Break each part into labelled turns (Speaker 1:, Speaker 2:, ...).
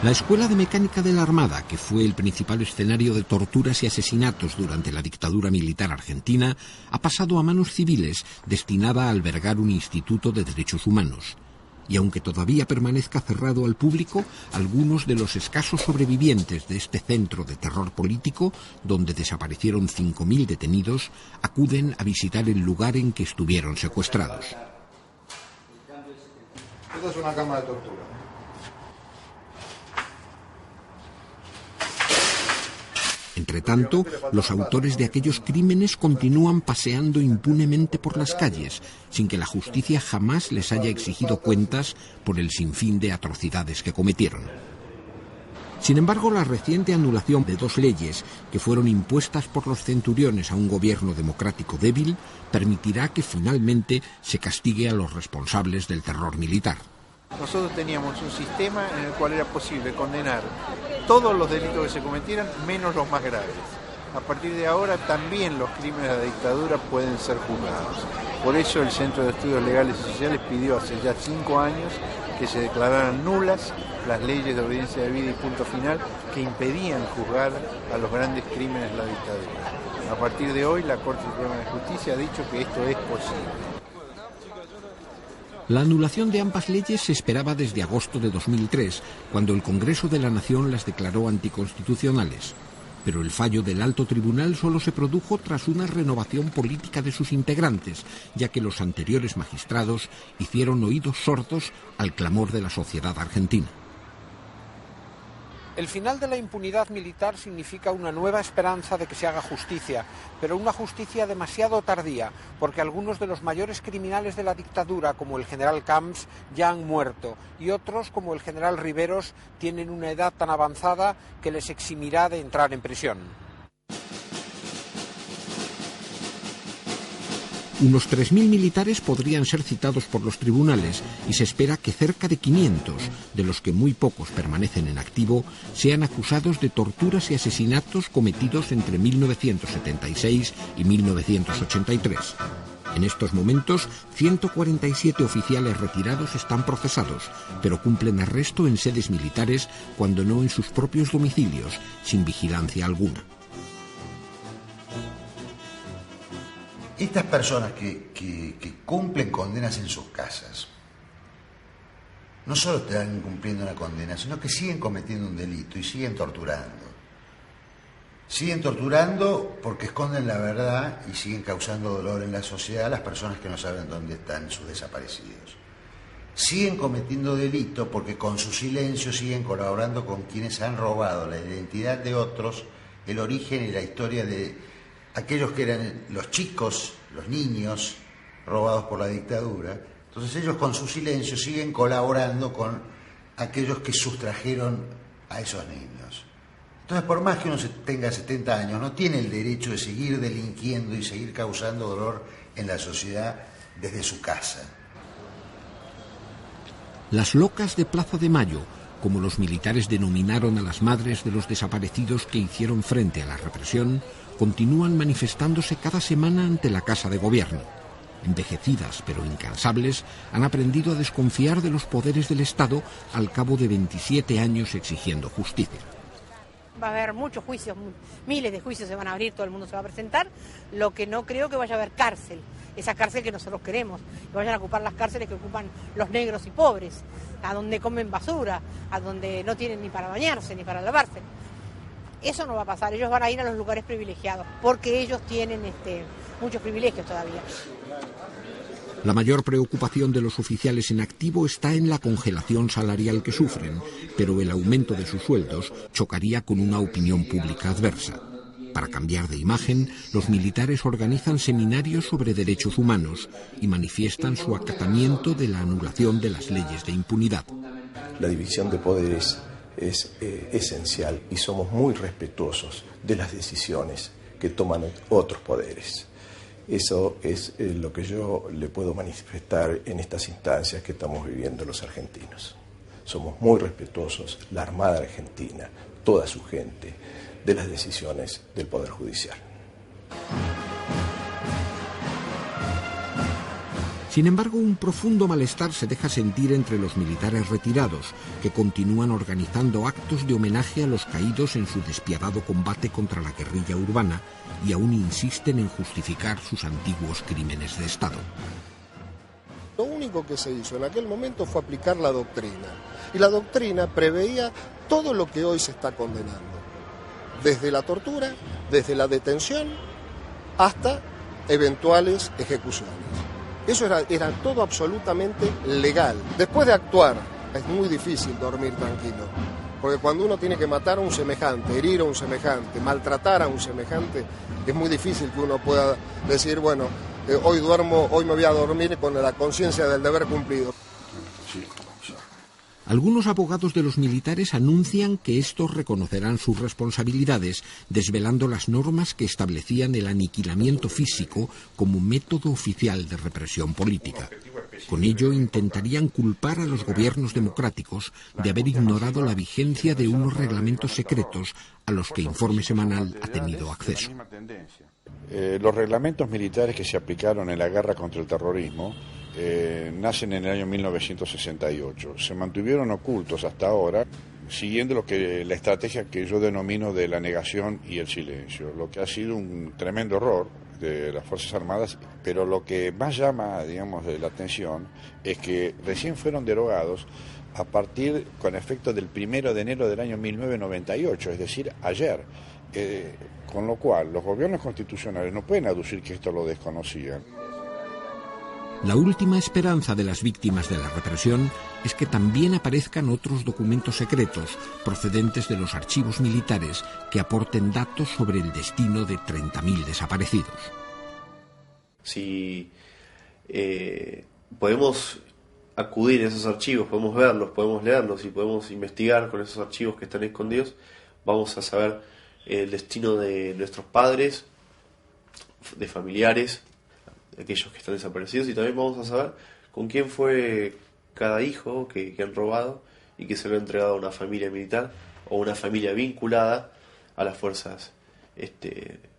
Speaker 1: La Escuela de Mecánica de la Armada, que fue el principal escenario de torturas y asesinatos durante la dictadura militar argentina, ha pasado a manos civiles, destinada a albergar un instituto de derechos humanos. Y aunque todavía permanezca cerrado al público, algunos de los escasos sobrevivientes de este centro de terror político, donde desaparecieron 5.000 detenidos, acuden a visitar el lugar en que estuvieron secuestrados.
Speaker 2: Esta es una cámara de tortura.
Speaker 1: Entretanto, los autores de aquellos crímenes continúan paseando impunemente por las calles, sin que la justicia jamás les haya exigido cuentas por el sinfín de atrocidades que cometieron. Sin embargo, la reciente anulación de 2 leyes que fueron impuestas por los centuriones a un gobierno democrático débil permitirá que finalmente se castigue a los responsables del terror militar.
Speaker 3: Nosotros teníamos un sistema en el cual era posible condenar todos los delitos que se cometieran, menos los más graves. A partir de ahora también los crímenes de la dictadura pueden ser juzgados. Por eso el Centro de Estudios Legales y Sociales pidió hace ya 5 años que se declararan nulas las leyes de obediencia de vida y punto final que impedían juzgar a los grandes crímenes de la dictadura. A partir de hoy la Corte Suprema de Justicia ha dicho que esto es posible.
Speaker 1: La anulación de ambas leyes se esperaba desde agosto de 2003, cuando el Congreso de la Nación las declaró anticonstitucionales. Pero el fallo del Alto Tribunal solo se produjo tras una renovación política de sus integrantes, ya que los anteriores magistrados hicieron oídos sordos al clamor de la sociedad argentina.
Speaker 4: El final de la impunidad militar significa una nueva esperanza de que se haga justicia, pero una justicia demasiado tardía, porque algunos de los mayores criminales de la dictadura, como el general Camps, ya han muerto, y otros, como el general Riveros, tienen una edad tan avanzada que les eximirá de entrar en prisión.
Speaker 1: Unos 3.000 militares podrían ser citados por los tribunales y se espera que cerca de 500, de los que muy pocos permanecen en activo, sean acusados de torturas y asesinatos cometidos entre 1976 y 1983. En estos momentos, 147 oficiales retirados están procesados, pero cumplen arresto en sedes militares cuando no en sus propios domicilios, sin vigilancia alguna.
Speaker 5: Estas personas que cumplen condenas en sus casas, no solo están cumpliendo una condena, sino que siguen cometiendo un delito y siguen torturando. Siguen torturando porque esconden la verdad y siguen causando dolor en la sociedad a las personas que no saben dónde están sus desaparecidos. Siguen cometiendo delito porque con su silencio siguen colaborando con quienes han robado la identidad de otros, el origen y la historia de aquellos que eran los chicos, los niños, robados por la dictadura. Entonces ellos con su silencio siguen colaborando con aquellos que sustrajeron a esos niños. Entonces, por más que uno tenga 70 años, no tiene el derecho de seguir delinquiendo y seguir causando dolor en la sociedad desde su casa.
Speaker 1: Las locas de Plaza de Mayo, como los militares denominaron a las madres de los desaparecidos que hicieron frente a la represión, continúan manifestándose cada semana ante la Casa de Gobierno. Envejecidas pero incansables, han aprendido a desconfiar de los poderes del Estado al cabo de 27 años exigiendo justicia.
Speaker 6: Va a haber muchos juicios, miles de juicios se van a abrir, todo el mundo se va a presentar. Lo que no creo que vaya a haber cárcel, esa cárcel que nosotros queremos, que vayan a ocupar las cárceles que ocupan los negros y pobres, a donde comen basura, a donde no tienen ni para bañarse ni para lavarse. Eso no va a pasar, ellos van a ir a los lugares privilegiados, porque ellos tienen muchos privilegios todavía.
Speaker 1: La mayor preocupación de los oficiales en activo está en la congelación salarial que sufren, pero el aumento de sus sueldos chocaría con una opinión pública adversa. Para cambiar de imagen, los militares organizan seminarios sobre derechos humanos y manifiestan su acatamiento de la anulación de las leyes de impunidad.
Speaker 7: La división de poderes es esencial y somos muy respetuosos de las decisiones que toman otros poderes. Eso es lo que yo le puedo manifestar en estas instancias que estamos viviendo los argentinos. Somos muy respetuosos, la Armada Argentina, toda su gente, de las decisiones del Poder Judicial.
Speaker 1: Sin embargo, un profundo malestar se deja sentir entre los militares retirados, que continúan organizando actos de homenaje a los caídos en su despiadado combate contra la guerrilla urbana y aún insisten en justificar sus antiguos crímenes de Estado.
Speaker 8: Lo único que se hizo en aquel momento fue aplicar la doctrina. Y la doctrina preveía todo lo que hoy se está condenando. Desde la tortura, desde la detención, hasta eventuales ejecuciones. Eso era todo absolutamente legal. Después de actuar, es muy difícil dormir tranquilo. Porque cuando uno tiene que matar a un semejante, herir a un semejante, maltratar a un semejante, es muy difícil que uno pueda decir, bueno, hoy me voy a dormir con la conciencia del deber cumplido.
Speaker 1: Algunos abogados de los militares anuncian que estos reconocerán sus responsabilidades, desvelando las normas que establecían el aniquilamiento físico como método oficial de represión política. Con ello intentarían culpar a los gobiernos democráticos de haber ignorado la vigencia de unos reglamentos secretos a los que Informe Semanal ha tenido acceso.
Speaker 9: Los reglamentos militares que se aplicaron en la guerra contra el terrorismo nacen en el año 1968. Se mantuvieron ocultos hasta ahora, siguiendo la estrategia que yo denomino de la negación y el silencio, lo que ha sido un tremendo error de las Fuerzas Armadas, pero lo que más llama, digamos, la atención es que recién fueron derogados a partir, con efecto del 1 de enero del año 1998, es decir, ayer, con lo cual los gobiernos constitucionales no pueden aducir que esto lo desconocían.
Speaker 1: La última esperanza de las víctimas de la represión es que también aparezcan otros documentos secretos procedentes de los archivos militares que aporten datos sobre el destino de 30.000 desaparecidos.
Speaker 10: Si podemos acudir a esos archivos, podemos verlos, podemos leerlos y podemos investigar con esos archivos que están escondidos, vamos a saber el destino de nuestros padres, de familiares, aquellos que están desaparecidos, y también vamos a saber con quién fue cada hijo que han robado y que se lo ha entregado a una familia militar o una familia vinculada a las fuerzas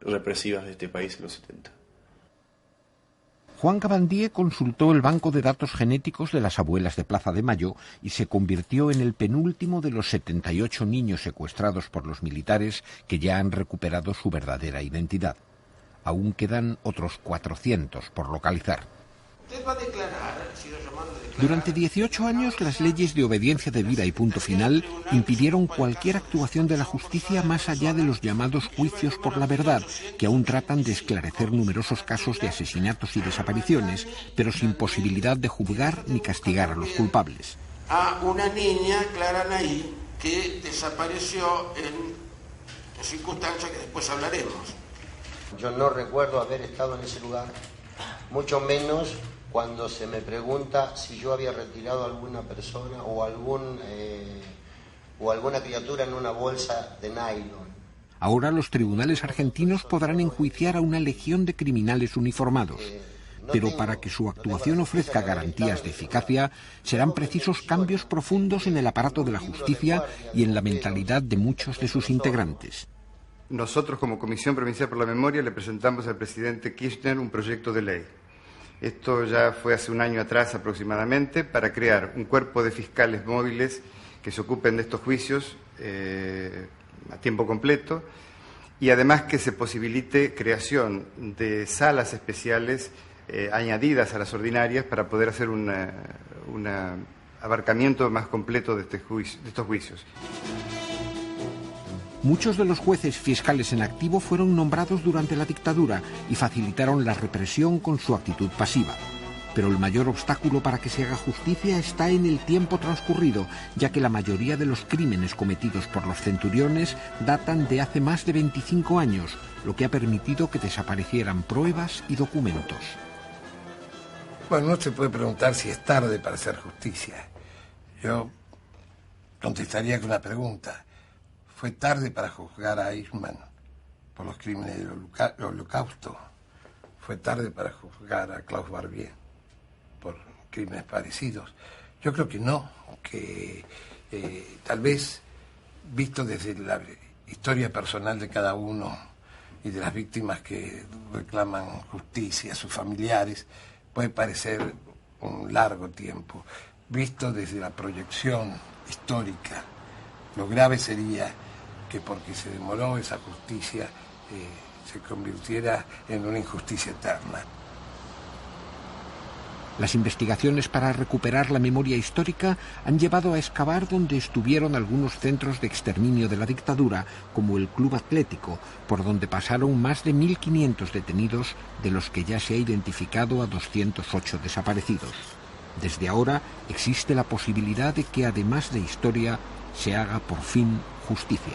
Speaker 10: represivas de este país en los 70.
Speaker 1: Juan Cabandier consultó el banco de datos genéticos de las abuelas de Plaza de Mayo y se convirtió en el penúltimo de los 78 niños secuestrados por los militares que ya han recuperado su verdadera identidad. Aún quedan otros 400 por localizar. Durante 18 años, las leyes de obediencia debida y punto final impidieron cualquier actuación de la justicia más allá de los llamados juicios por la verdad, que aún tratan de esclarecer numerosos casos de asesinatos y desapariciones, pero sin posibilidad de juzgar ni castigar a los culpables.
Speaker 11: A una niña, Clara Naí, que desapareció en circunstancias que después hablaremos.
Speaker 12: Yo no recuerdo haber estado en ese lugar, mucho menos cuando se me pregunta si yo había retirado a alguna persona o alguna criatura en una bolsa de nylon.
Speaker 1: Ahora los tribunales argentinos podrán enjuiciar a una legión de criminales uniformados, pero para que su actuación ofrezca garantías de eficacia, serán precisos cambios profundos en el aparato de la justicia y en la mentalidad de muchos de sus integrantes.
Speaker 2: Nosotros, como Comisión Provincial por la Memoria, le presentamos al presidente Kirchner un proyecto de ley. Esto ya fue hace un año atrás aproximadamente, para crear un cuerpo de fiscales móviles que se ocupen de estos juicios a tiempo completo, y además que se posibilite creación de salas especiales añadidas a las ordinarias para poder hacer un abarcamiento más completo de estos juicios.
Speaker 1: Muchos de los jueces fiscales en activo fueron nombrados durante la dictadura y facilitaron la represión con su actitud pasiva. Pero el mayor obstáculo para que se haga justicia está en el tiempo transcurrido, ya que la mayoría de los crímenes cometidos por los centuriones datan de hace más de 25 años, lo que ha permitido que desaparecieran pruebas y documentos.
Speaker 13: Bueno, no se puede preguntar si es tarde para hacer justicia. Yo contestaría con una pregunta. ¿Fue tarde para juzgar a Eichmann por los crímenes del Holocausto? ¿Fue tarde para juzgar a Klaus Barbie por crímenes parecidos? Yo creo que no, que tal vez, visto desde la historia personal de cada uno y de las víctimas que reclaman justicia, sus familiares, puede parecer un largo tiempo. Visto desde la proyección histórica, lo grave sería que porque se demoró esa justicia se convirtiera en una injusticia eterna.
Speaker 1: Las investigaciones para recuperar la memoria histórica han llevado a excavar donde estuvieron algunos centros de exterminio de la dictadura, como el Club Atlético, por donde pasaron más de 1.500 detenidos, de los que ya se ha identificado a 208 desaparecidos. Desde ahora existe la posibilidad de que, además de historia, se haga por fin justicia.